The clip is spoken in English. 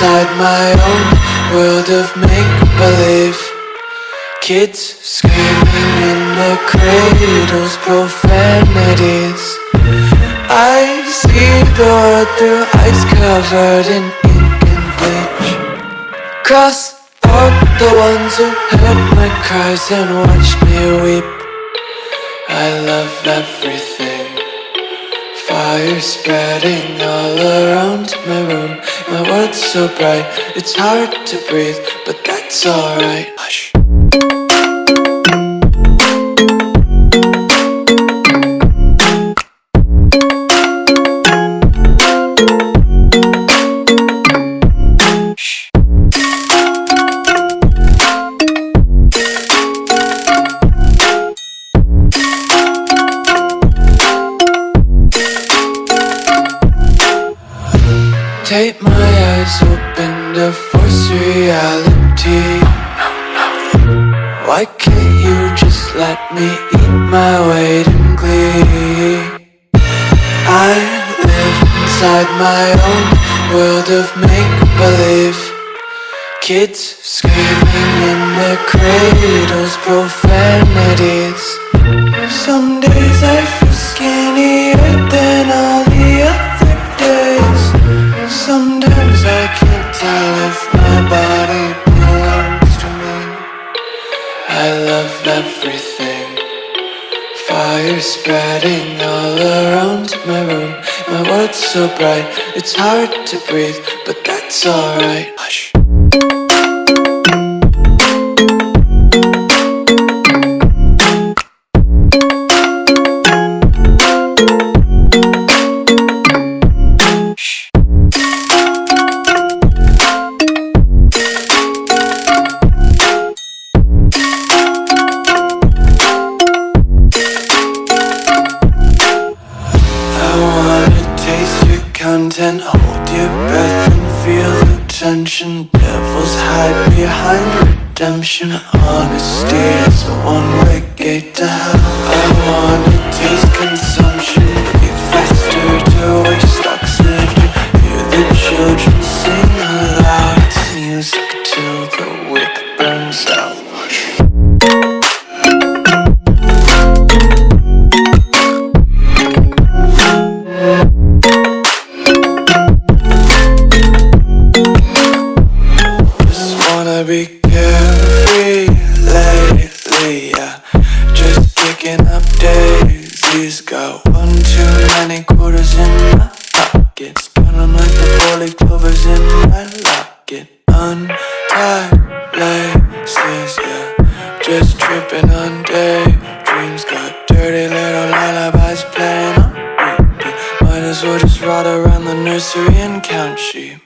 inside my own world of make-believe. Kids screaming in the cradles, profanities. I see the world through eyes covered in ink and bleach. Cross out the ones who heard my cries and watched me weep. I love everything. Fire spreading all around my room. My world's so bright, it's hard to breathe, but that's alright. Hush. Tape my eyes open to force reality. Why can't you just let me eat my weight in glee? I live inside my own world of make-believe. Kids screaming in their cradles, profanities. Some days I feel skinnier than all the other days. Sometimes I can't tell if my body belongs to me. I love everything. Fire spreading all around my room. My world's so bright, it's hard to breathe, but that's alright. Hush. Content, hold your breath and feel the tension. Devils hide behind redemption. Honesty is a one-way gate to hell. I wanna taste consumption, breathe faster to waste oxygen. Hear the children sing aloud. It's music till the wick burns out. Be carefree lately, yeah. Just kicking up daisies. Got one too many quarters in my pocket. Spinning like the four-leaf clovers in my locket. Untied laces, yeah. Just tripping on daydreams. Got dirty little lullabies playing on repeat. Might as well just ride around the nursery and count sheep.